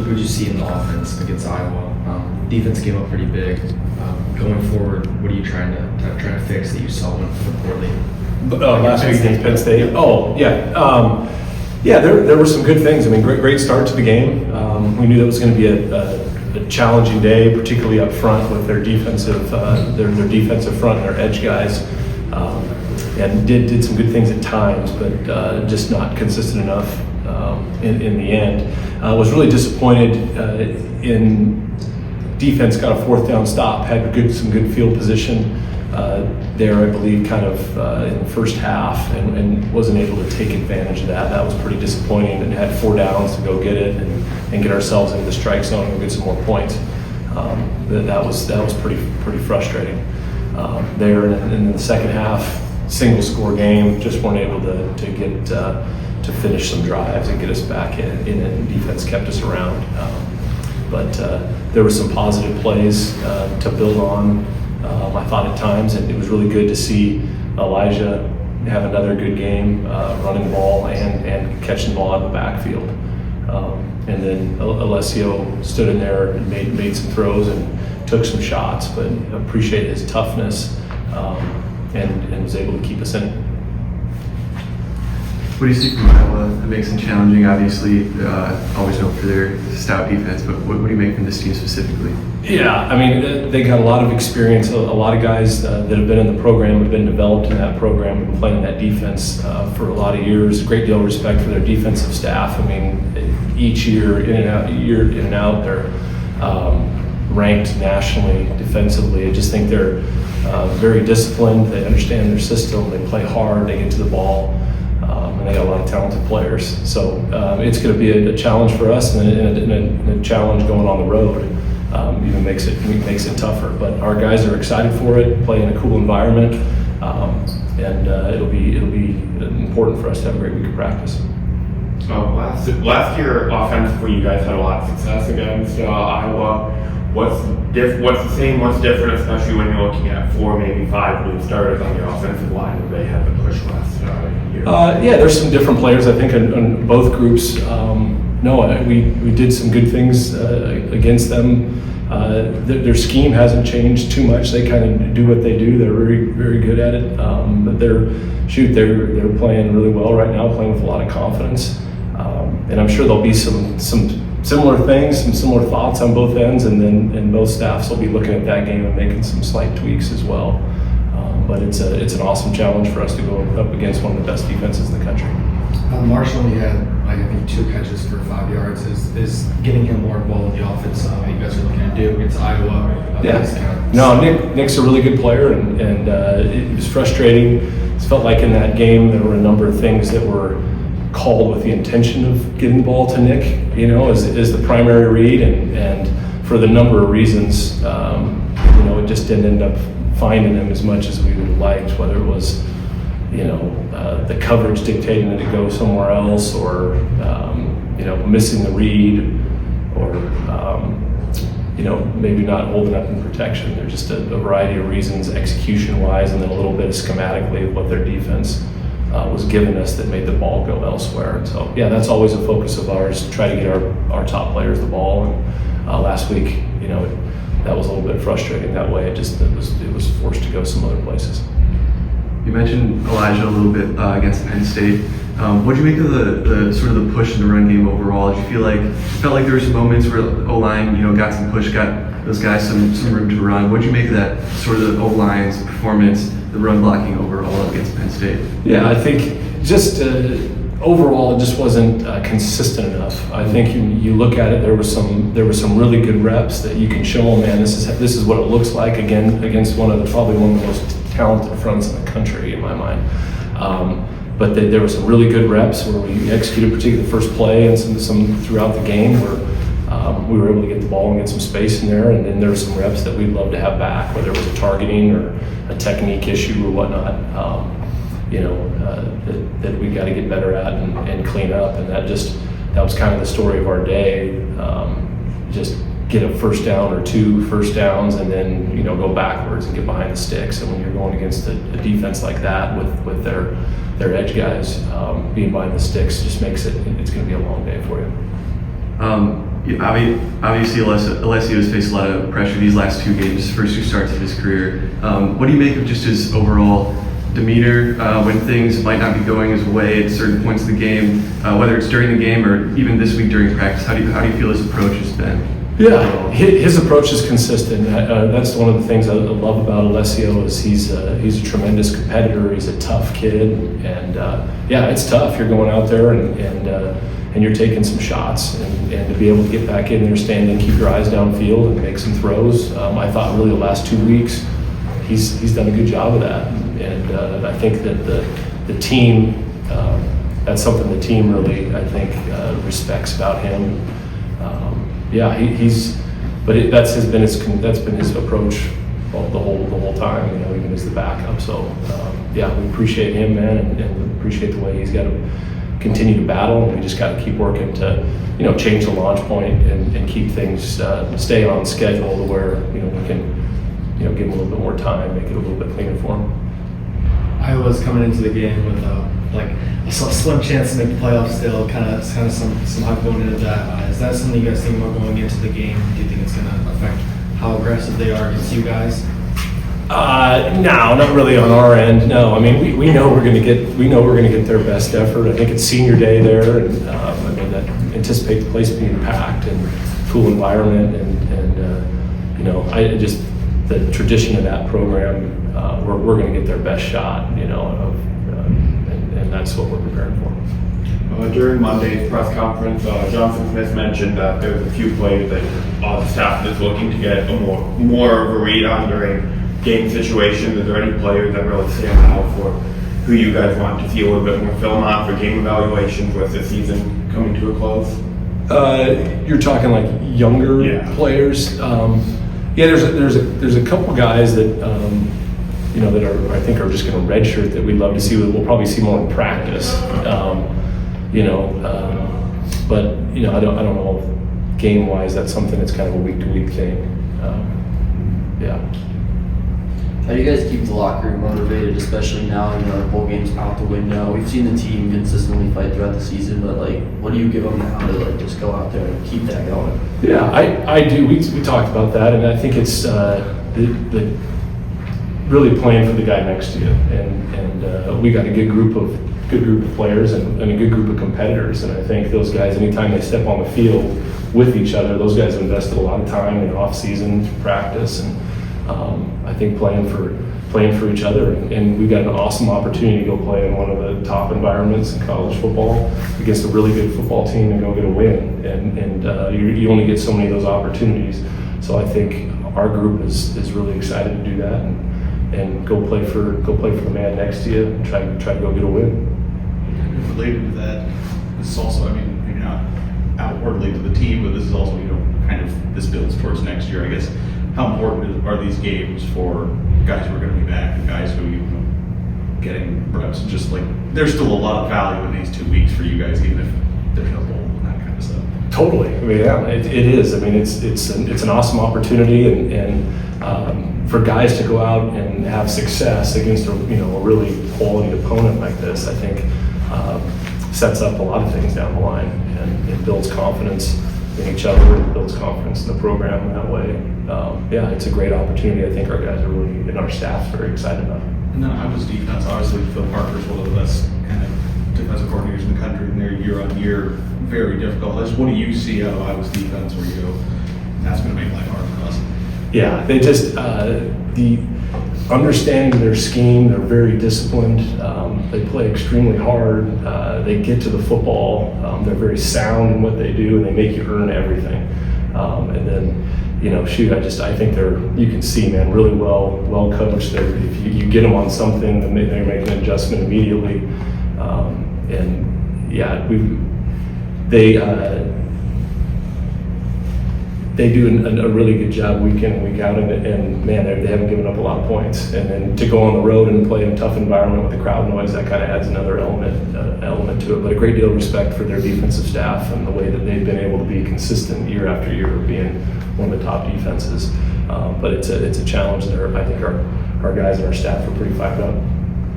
what did you see in the offense against Iowa? Defense came up pretty big. Going forward, what are you trying to fix that you saw went poorly? Last week against Penn State. There were some good things. I mean, great start to the game. We knew that was going to be a challenging day, particularly up front with their defensive their defensive front and their edge guys, and did some good things at times, but just not consistent enough in the end. I was really disappointed in defense. Got a fourth down stop, had some good field position there, I believe, kind of in the first half, and wasn't able to take advantage of that. That was pretty disappointing, and had 4 downs to go get it and get ourselves into the strike zone and get some more points. That was pretty frustrating there. And in the second half, single score game, just weren't able to get to finish some drives and get us back in it, and defense kept us around. But there were some positive plays to build on, I thought, at times, and it was really good to see Elijah have another good game running the ball and catching the ball out of the backfield. And then Alessio stood in there and made some throws and took some shots, but appreciated his toughness and was able to keep us in it. What do you see from Iowa that makes them challenging? Obviously, always known for their stout defense, but what do you make from this team specifically? Yeah, I mean, they got a lot of experience, a lot of guys that have been in the program, have been developed in that program, and playing in that defense for a lot of years. A great deal of respect for their defensive staff. I mean, each year in and out, they're ranked nationally defensively. I just think they're very disciplined. They understand their system. They play hard. They get to the ball. And they got a lot of talented players. So it's going to be a challenge for us, and a challenge going on the road. Even makes it tougher. But our guys are excited for it, play in a cool environment, and it'll be important for us to have a great week of practice. Last year, offensively, you guys had a lot of success against Iowa. What's the same? What's different, especially when you're looking at 4, maybe 5 new starters on your offensive line that they had to push last year? There's some different players, I think, on both groups. We did some good things against them. Their scheme hasn't changed too much. They kind of do what they do. They're very, very good at it. But they're playing really well right now, playing with a lot of confidence. And I'm sure there'll be some similar things, some similar thoughts on both ends, and both staffs will be looking at that game and making some slight tweaks as well. But it's an awesome challenge for us to go up against one of the best defenses in the country. Marshall, he had, I think, 2 catches for 5 yards. Is getting him more involved in the offense what you guys are looking to do against Iowa? No, Nick's a really good player, and it was frustrating. It felt like in that game there were a number of things that were called with the intention of getting the ball to Nick, as the primary read, and for the number of reasons, it just didn't end up finding him as much as we would have liked, whether it was the coverage dictating that it go somewhere else, or missing the read, or maybe not holding up in protection. There's just a variety of reasons, execution-wise, and then a little bit of schematically of what their defense was giving us that made the ball go elsewhere. And so, that's always a focus of ours, to try to get our top players the ball. And last week, that was a little bit frustrating that way. It was forced to go some other places. You mentioned Elijah a little bit against Penn State. What did you make of the sort of the push in the run game overall? Did you felt like there were some moments where O-line, got some push, got those guys some room to run? What did you make of that sort of the O-line's performance, the run blocking overall against Penn State? Yeah, I think just overall it just wasn't consistent enough. I think you look at it, there were some really good reps that you can show them, man, this is what it looks like against probably one of the most talented fronts in the country in my mind. But there were some really good reps where we executed, particularly the first play, and some throughout the game where we were able to get the ball and get some space in there. And then there were some reps that we'd love to have back, whether it was a targeting or a technique issue or whatnot. That we got to get better at and clean up. And that was kind of the story of our day. Just get a first down or 2 first downs, and then go backwards and get behind the sticks. And when you're going against a defense like that with their edge guys being behind the sticks, just makes it's going to be a long day for you. Obviously, Alessio has faced a lot of pressure these last 2 games, first 2 starts of his career. What do you make of just his overall demeanor when things might not be going his way at certain points of the game, whether it's during the game or even this week during practice? How do you feel his approach has been? Yeah, his approach is consistent. That's one of the things I love about Alessio is he's a tremendous competitor. He's a tough kid, and yeah, it's tough. You're going out there and you're taking some shots, and to be able to get back in there, stand and keep your eyes downfield and make some throws. I thought really the last 2 weeks he's done a good job of that, and I think that the team that's something the team really I think respects about him. Yeah, that's been his approach the whole time, you know, even as the backup. So yeah, we appreciate him, man, and we appreciate the way he's got to continue to battle. And we just got to keep working to, you know, change the launch point and keep things stay on schedule to where, you know, we can, you know, give him a little bit more time, make it a little bit cleaner for him. Iowa's coming into the game with like a slim chance to make the playoffs still, kind of some hype going into that. Is that something you guys think about going into the game? Do you think it's going to affect how aggressive they are against you guys? No, not really on our end. No, I mean we know we're going to get their best effort. I think it's senior day there, and I mean I anticipate the place being packed and cool environment, and you know I just the tradition of that program. We're going to get their best shot, you know, and that's what we're preparing for. During Monday's press conference, Johnson Smith mentioned that there's a few plays that the staff is looking to get more of a read on during game situations. Is there any players that really stand out for who you guys want to see a little bit more film on for game evaluations with the season coming to a close? You're talking like younger players. Yeah, there's a couple guys that you know that I think are just going to redshirt that we'd love to see. We'll probably see more in practice. You know, but you know I don't know if game wise that's something that's kind of a week to week thing. Yeah. How do you guys keep the locker room motivated, especially now, you know, the bowl game's out the window? We've seen the team consistently fight throughout the season, but like, what do you give them now to like just go out there and keep that going? Yeah, I do. We talked about that, and I think it's the really playing for the guy next to you, and we got a good group of players and a good group of competitors, and I think those guys, anytime they step on the field with each other, those guys have invested a lot of time in off-season practice, and I think playing for each other, and we got an awesome opportunity to go play in one of the top environments in college football against a really good football team and go get a win, and you only get so many of those opportunities. So I think our group is really excited to do that and go play for the man next to you and try to go get a win. Related to that, this is also, I mean, maybe not outwardly to the team, but this is also, you know, kind of this builds towards next year, I guess. How important are these games for guys who are going to be back and guys who, you know, getting reps? Just like there's still a lot of value in these 2 weeks for you guys, even if there's no bowl and that kind of stuff. Totally. I mean, yeah, it is. I mean, it's an awesome opportunity, and for guys to go out and have success against a really quality opponent like this, I think sets up a lot of things down the line, and it builds confidence in each other, and builds confidence in the program in that way. Yeah, it's a great opportunity. I think our guys are really, and our staff's very excited about it. And then Iowa's defense, obviously Phil Parker's one of the best kind of defensive coordinators in the country, and they're year on year very difficult. What do you see out of Iowa's defense where you go, that's going to make life hard for us? Yeah, they just the understanding their scheme. They're very disciplined. They play extremely hard. They get to the football. They're very sound in what they do, and they make you earn everything. And then, you know, I think you can see, man, really well coached. If you get them on something, then they make an adjustment immediately. And yeah, they do a really good job week in and week out, and man, they haven't given up a lot of points. And then to go on the road and play in a tough environment with the crowd noise, that kind of adds another element to it. But a great deal of respect for their defensive staff and the way that they've been able to be consistent year after year, being one of the top defenses. But it's a challenge that I think our guys and our staff are pretty fired up.